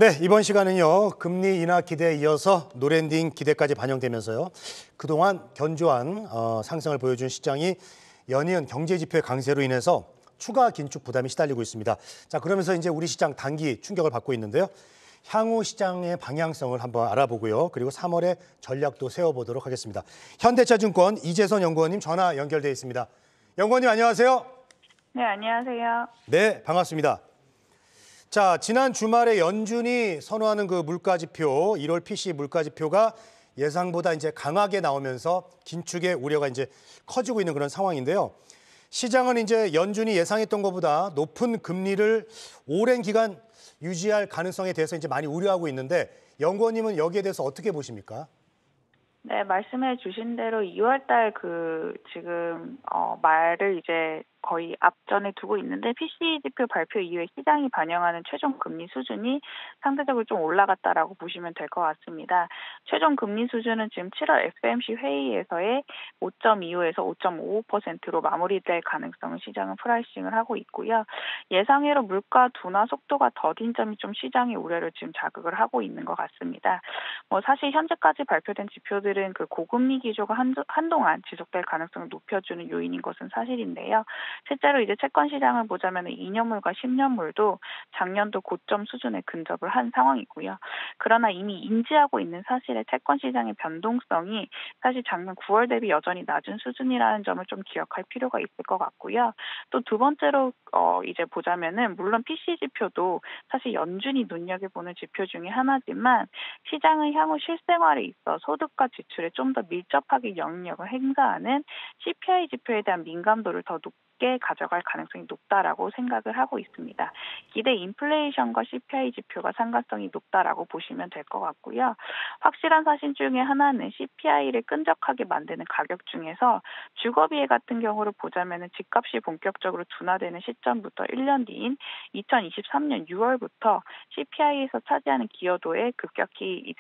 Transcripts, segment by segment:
네, 이번 시간은요. 금리 인하 기대에 이어서 노랜딩 기대까지 반영되면서요. 그동안 견조한 상승을 보여준 시장이 연이은 경제 지표의 강세로 인해서 추가 긴축 부담이 시달리고 있습니다. 자, 그러면서 이제 우리 시장 단기 충격을 받고 있는데요. 향후 시장의 방향성을 한번 알아보고요. 그리고 3월에 전략도 세워보도록 하겠습니다. 현대차증권 이재선 연구원님 전화 연결돼 있습니다. 연구원님 안녕하세요. 네, 안녕하세요. 네, 반갑습니다. 자, 지난 주말에 연준이 선호하는 그 물가지표, 1월 PC 물가지표가 예상보다 이제 강하게 나오면서 긴축의 우려가 이제 커지고 있는 그런 상황인데요. 시장은 이제 연준이 예상했던 것보다 높은 금리를 오랜 기간 유지할 가능성에 대해서 이제 많이 우려하고 있는데 연구원님은 여기에 대해서 어떻게 보십니까? 네, 말씀해 주신 대로 2월 달 지금 말을 이제 거의 앞전에 두고 있는데 PCE 지표 발표 이후에 시장이 반영하는 최종 금리 수준이 상대적으로 좀 올라갔다라고 보시면 될 것 같습니다. 최종 금리 수준은 지금 7월 FOMC 회의에서의 5.25에서 5.55%로 마무리될 가능성을 시장은 프라이싱을 하고 있고요. 예상외로 물가 둔화 속도가 더딘 점이 좀 시장의 우려를 지금 자극을 하고 있는 것 같습니다. 사실 현재까지 발표된 지표들은 그 고금리 기조가 한동안 지속될 가능성을 높여주는 요인인 것은 사실인데요. 실제로 이제 채권 시장을 보자면 2년물과 10년물도 작년도 고점 수준에 근접을 한 상황이고요. 그러나 이미 인지하고 있는 사실의 채권 시장의 변동성이 사실 작년 9월 대비 여전히 낮은 수준이라는 점을 좀 기억할 필요가 있을 것 같고요. 또 두 번째로 이제 보자면은 물론 PC 지표도 사실 연준이 눈여겨보는 지표 중에 하나지만 시장은 향후 실생활에 있어 소득과 지출에 좀 더 밀접하게 영향력을 행사하는 CPI 지표에 대한 민감도를 더 높게 가져갈 가능성이 높다라고 생각을 하고 있습니다. 기대 인플레이션과 CPI 지표가 상관성이 높다라고 보시면 될 것 같고요. 확실한 사실 중에 하나는 CPI를 끈적하게 만드는 가격 중에서 주거비에 같은 경우를 보자면 집값이 본격적으로 둔화되는 시점부터 1년 뒤인 2023년 6월부터 CPI에서 차지하는 기여도에 급격히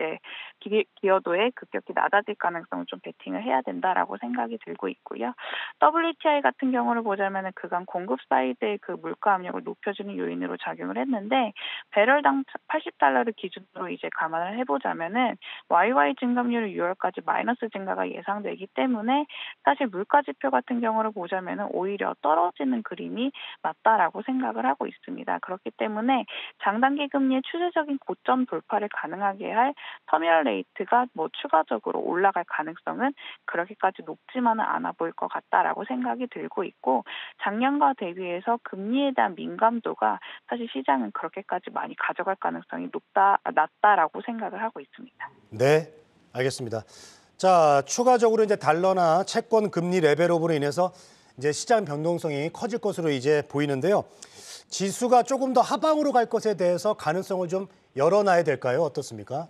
낮아질 가능성을 좀 베팅을 해야 된다라고 생각이 들고 있고요. WTI 같은 경우를 보자면 그간 공급 사이드의 그 물가 압력을 높여주는 요인으로 작용을 했는데 배럴당 80달러를 기준으로 이제 감안을 해보자면은 YY 증감률이 6월까지 마이너스 증가가 예상되기 때문에 사실 물가 지표 같은 경우를 보자면은 오히려 떨어지는 그림이 맞다라고 생각을 하고 있습니다. 그렇기 때문에 장단기 금리의 추세적인 고점 돌파를 가능하게 할 터미널 레이트가 추가적으로 올라갈 가능성은 그렇게까지 높지만은 않아 보일 것 같다라고 생각이 들고 있고 작년과 대비해서 금리에 대한 민감도가 사실 시장은 그렇게까지 많이 가져갈 가능성이 낮다라고 생각을 하고 있습니다. 네, 알겠습니다. 자, 추가적으로 이제 달러나 채권 금리 레벨업으로 인해서 이제 시장 변동성이 커질 것으로 이제 보이는데요. 지수가 조금 더 하방으로 갈 것에 대해서 가능성을 좀 열어놔야 될까요? 어떻습니까?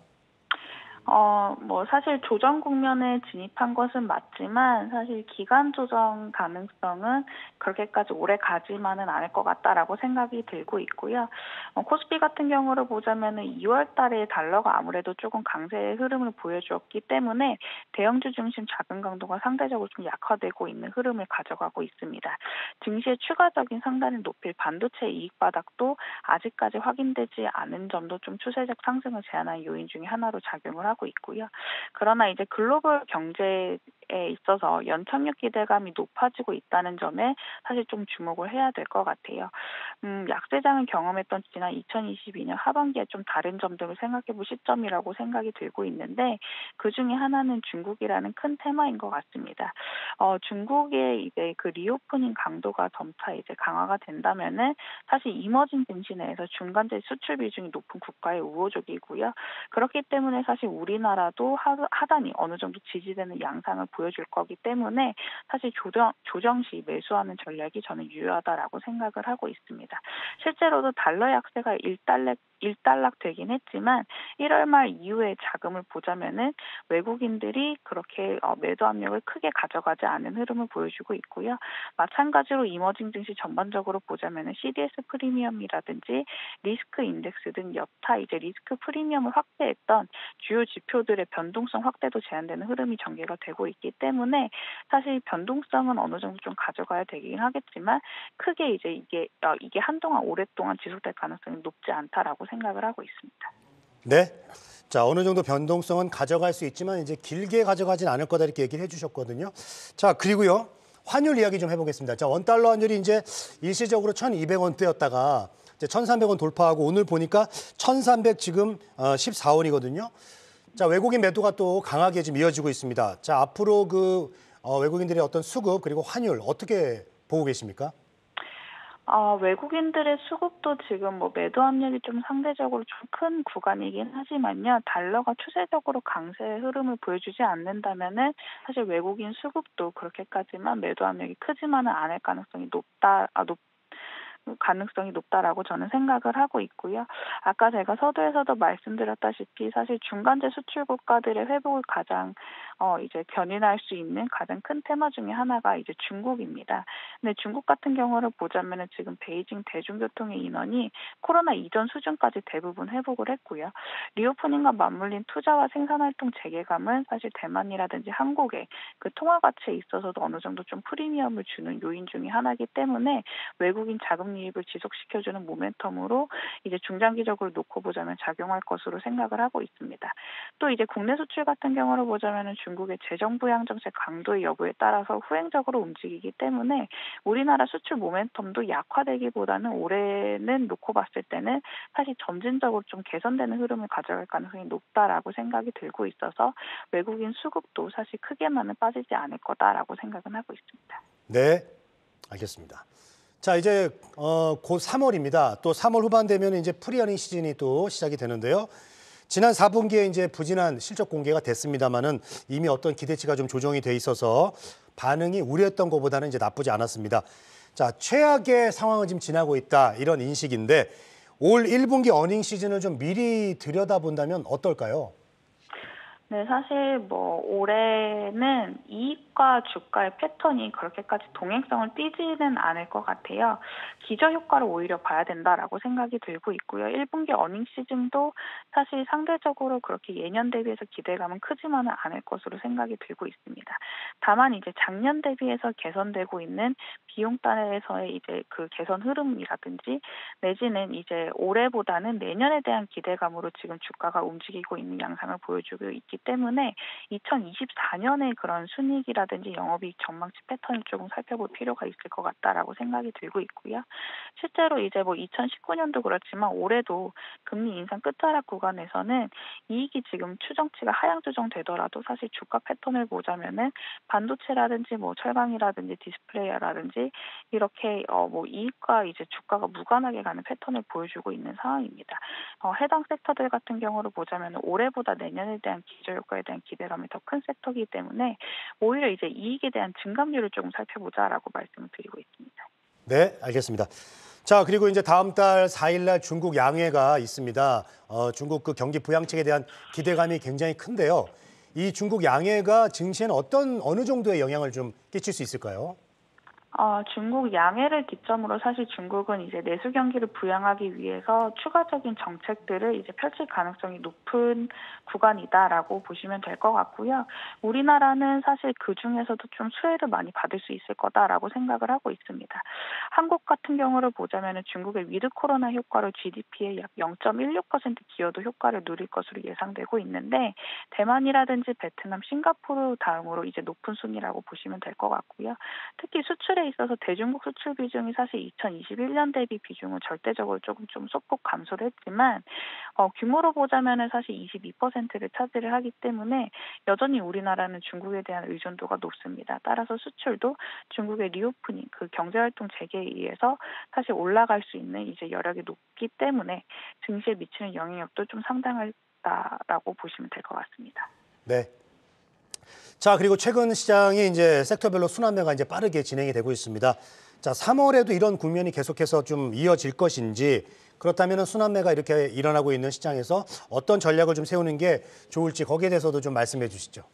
사실 조정 국면에 진입한 것은 맞지만 사실 기간 조정 가능성은 그렇게까지 오래 가지만은 않을 것 같다라고 생각이 들고 있고요. 코스피 같은 경우를 보자면은 2월 달에 달러가 아무래도 조금 강세의 흐름을 보여주었기 때문에 대형주 중심 자금 강도가 상대적으로 좀 약화되고 있는 흐름을 가져가고 있습니다. 증시의 추가적인 상단을 높일 반도체 이익 바닥도 아직까지 확인되지 않은 점도 좀 추세적 상승을 제한하는 요인 중에 하나로 작용을 하고 있고요. 그러나 이제 글로벌 경제에 있어서 연착륙 기대감이 높아지고 있다는 점에 사실 좀 주목을 해야 될 것 같아요. 약세장을 경험했던 지난 2022년 하반기에 좀 다른 점들을 생각해 볼 시점이라고 생각이 들고 있는데 그 중에 하나는 중국이라는 큰 테마인 것 같습니다. 중국의 이제 그 리오프닝 강도가 점차 이제 강화가 된다면은 사실 이머징 증시 내에서 중간재 수출 비중이 높은 국가의 우호적이고요. 그렇기 때문에 사실 우리나라도 하단이 어느 정도 지지되는 양상을 보여줄 거기 때문에 사실 조정 시 매수하는 전략이 저는 유효하다라고 생각을 하고 있습니다. 실제로도 달러 약세가 일단락되긴 했지만 1월 말 이후에 자금을 보자면은 외국인들이 그렇게 매도 압력을 크게 가져가지 않은 흐름을 보여주고 있고요. 마찬가지로 이머징 증시 전반적으로 보자면은 CDS 프리미엄이라든지 리스크 인덱스 등 여타 이제 리스크 프리미엄을 확대했던 주요 지표들의 변동성 확대도 제한되는 흐름이 전개가 되고 있기 때문에 사실 변동성은 어느 정도 좀 가져가야 되긴 하겠지만 크게 이제 이게 한동안 오랫동안 지속될 가능성이 높지 않다라고 생각을 하고 있습니다. 네. 자, 어느 정도 변동성은 가져갈 수 있지만 이제 길게 가져가진 않을 거다 이렇게 얘기를 해주셨거든요. 자, 그리고요. 환율 이야기 좀 해보겠습니다. 자, 원달러 환율이 이제 일시적으로 1,200원대였다가 이제 1,300원 돌파하고 오늘 보니까 1,300 지금 14원이거든요. 자, 외국인 매도가 또 강하게 지금 이어지고 있습니다. 자, 앞으로 외국인들의 어떤 수급 그리고 환율 어떻게 보고 계십니까? 외국인들의 수급도 지금 뭐 매도 압력이 좀 상대적으로 좀 큰 구간이긴 하지만요. 달러가 추세적으로 강세 흐름을 보여주지 않는다면은 사실 외국인 수급도 그렇게까지만 매도 압력이 크지만은 않을 가능성이 높다라고 저는 생각을 하고 있고요. 아까 제가 서두에서도 말씀드렸다시피 사실 중간재 수출 국가들의 회복을 가장 이제 견인할 수 있는 가장 큰 테마 중에 하나가 이제 중국입니다. 근데 중국 같은 경우를 보자면은 지금 베이징 대중교통의 인원이 코로나 이전 수준까지 대부분 회복을 했고요. 리오프닝과 맞물린 투자와 생산활동 재개감은 사실 대만이라든지 한국의 그 통화 가치에 있어서도 어느 정도 좀 프리미엄을 주는 요인 중에 하나이기 때문에 외국인 자금 유입을 지속시켜주는 모멘텀으로 이제 중장기적으로 놓고 보자면 작용할 것으로 생각을 하고 있습니다. 또 이제 국내 수출 같은 경우를 보자면은 중국의 재정 부양 정책 강도의 여부에 따라서 후행적으로 움직이기 때문에 우리나라 수출 모멘텀도 약화되기보다는 올해는 놓고 봤을 때는 사실 점진적으로 좀 개선되는 흐름을 가져갈 가능성이 높다라고 생각이 들고 있어서 외국인 수급도 사실 크게만은 빠지지 않을 거다라고 생각은 하고 있습니다. 네, 알겠습니다. 자, 이제 곧 3월입니다. 또 3월 후반 되면 이제 프리어닝 시즌이 또 시작이 되는데요. 지난 4분기에 이제 부진한 실적 공개가 됐습니다만은 이미 어떤 기대치가 좀 조정이 돼 있어서 반응이 우려했던 것보다는 이제 나쁘지 않았습니다. 자, 최악의 상황을 지금 지나고 있다 이런 인식인데 올 1분기 어닝 시즌을 좀 미리 들여다본다면 어떨까요? 네, 사실 뭐 올해는 이익과 주가의 패턴이 그렇게까지 동행성을 띠지는 않을 것 같아요. 기저 효과를 오히려 봐야 된다라고 생각이 들고 있고요. 1분기 어닝 시즌도 사실 상대적으로 그렇게 예년 대비해서 기대감은 크지만은 않을 것으로 생각이 들고 있습니다. 다만 이제 작년 대비해서 개선되고 있는 비용단에서의 이제 그 개선 흐름이라든지 내지는 이제 올해보다는 내년에 대한 기대감으로 지금 주가가 움직이고 있는 양상을 보여주고 있기 때문에 2024년의 그런 순이익이라든지 영업이익 전망치 패턴을 조금 살펴볼 필요가 있을 것 같다라고 생각이 들고 있고요. 실제로 이제 뭐 2019년도 그렇지만 올해도 금리 인상 끝자락 구간에서는 이익이 지금 추정치가 하향 조정되더라도 사실 주가 패턴을 보자면은 반도체라든지 뭐 철강이라든지 디스플레이라든지 이렇게 뭐 이익과 이제 주가가 무관하게 가는 패턴을 보여주고 있는 상황입니다. 해당 섹터들 같은 경우를 보자면 올해보다 내년에 대한 기저 효과에 대한 기대감이 더 큰 섹터이기 때문에 오히려 이제 이익에 대한 증감률을 조금 살펴보자라고 말씀을 드리고 있습니다. 네, 알겠습니다. 자, 그리고 이제 다음 달 4일 날 중국 양회가 있습니다. 중국 그 경기 부양책에 대한 기대감이 굉장히 큰데요. 이 중국 양회가 증시에는 어느 정도의 영향을 좀 끼칠 수 있을까요? 중국 양해를 기점으로 사실 중국은 이제 내수 경기를 부양하기 위해서 추가적인 정책들을 이제 펼칠 가능성이 높은 구간이다라고 보시면 될 것 같고요. 우리나라는 사실 그 중에서도 좀 수혜를 많이 받을 수 있을 거다라고 생각을 하고 있습니다. 한국 같은 경우를 보자면 중국의 위드 코로나 효과로 GDP의 약 0.16% 기여도 효과를 누릴 것으로 예상되고 있는데 대만이라든지 베트남, 싱가포르 다음으로 이제 높은 순위라고 보시면 될 것 같고요. 특히 수출에 있어서 대중국 수출 비중이 사실 2021년 대비 비중은 절대적으로 좀 소폭 감소를 했지만 규모로 보자면은 사실 22%를 차지를 하기 때문에 여전히 우리나라는 중국에 대한 의존도가 높습니다. 따라서 수출도 중국의 리오프닝 그 경제활동 재개에 의해서 사실 올라갈 수 있는 이제 여력이 높기 때문에 증시에 미치는 영향력도 좀 상당하다라고 보시면 될 것 같습니다. 네. 자, 그리고 최근 시장이 이제 섹터별로 순환매가 이제 빠르게 진행이 되고 있습니다. 자, 3월에도 이런 국면이 계속해서 좀 이어질 것인지 그렇다면 순환매가 이렇게 일어나고 있는 시장에서 어떤 전략을 좀 세우는 게 좋을지 거기에 대해서도 좀 말씀해 주시죠.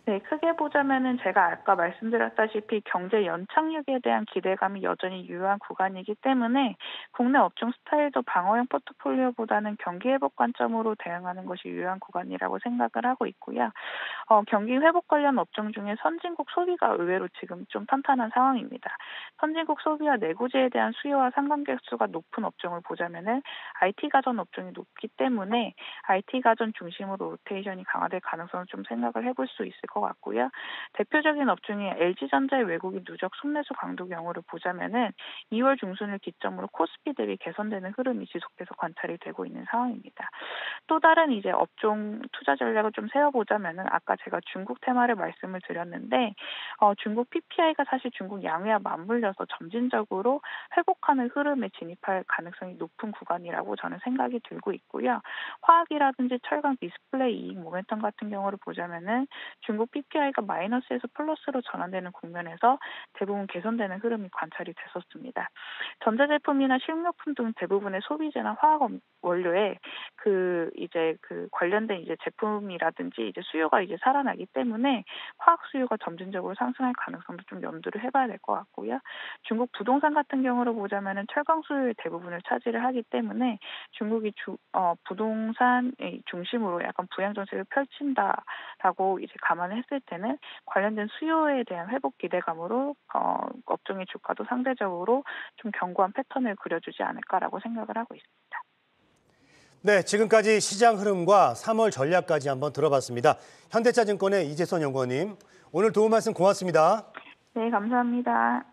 네, 크게 보자면은 제가 아까 말씀드렸다시피 경제 연착륙에 대한 기대감이 여전히 유효한 구간이기 때문에 국내 업종 스타일도 방어형 포트폴리오보다는 경기 회복 관점으로 대응하는 것이 유효한 구간이라고 생각을 하고 있고요. 경기 회복 관련 업종 중에 선진국 소비가 의외로 지금 좀 탄탄한 상황입니다. 선진국 소비와 내구재에 대한 수요와 상관계 수가 높은 업종을 보자면은 IT 가전 업종이 높기 때문에 IT 가전 중심으로 로테이션이 강화될 가능성을 좀 생각을 해볼 수 있을 것 같고요. 대표적인 업종이 LG전자의 외국인 누적 순매수 강도 경우를 보자면은 2월 중순을 기점으로 코스피 대비 개선되는 흐름이 지속돼서 관찰이 되고 있는 상황입니다. 또 다른 이제 업종 투자 전략을 좀 세워보자면은 아까 제가 중국 테마를 말씀을 드렸는데 중국 PPI가 사실 중국 양회와 맞물려서 점진적으로 회복하는 흐름에 진입할 가능성이 높은 구간이라고 저는 생각이 들고 있고요. 화학이라든지 철강 디스플레이 이익 모멘텀 같은 경우를 보자면은 중국 PPI가 마이너스에서 플러스로 전환되는 국면에서 대부분 개선되는 흐름이 관찰이 됐었습니다. 전자제품이나 식료품 등 대부분의 소비재나 화학 원료에 이제 관련된 이제 제품이라든지 이제 수요가 이제 살아나기 때문에 화학 수요가 점진적으로 상승할 가능성도 좀 염두를 해봐야 될 것 같고요. 중국 부동산 같은 경우를 보자면은 철강 수요의 대부분을 차지를 하기 때문에 중국이 부동산 중심으로 약간 부양 정책을 펼친다라고 이제 감안했을 때는 관련된 수요에 대한 회복 기대감으로 업종의 주가도 상대적으로 좀 견고한 패턴을 그려주지 않을까라고 생각을 하고 있습니다. 네, 지금까지 시장 흐름과 3월 전략까지 한번 들어봤습니다. 현대차증권의 이재선 연구원님, 오늘 도움 말씀 고맙습니다. 네, 감사합니다.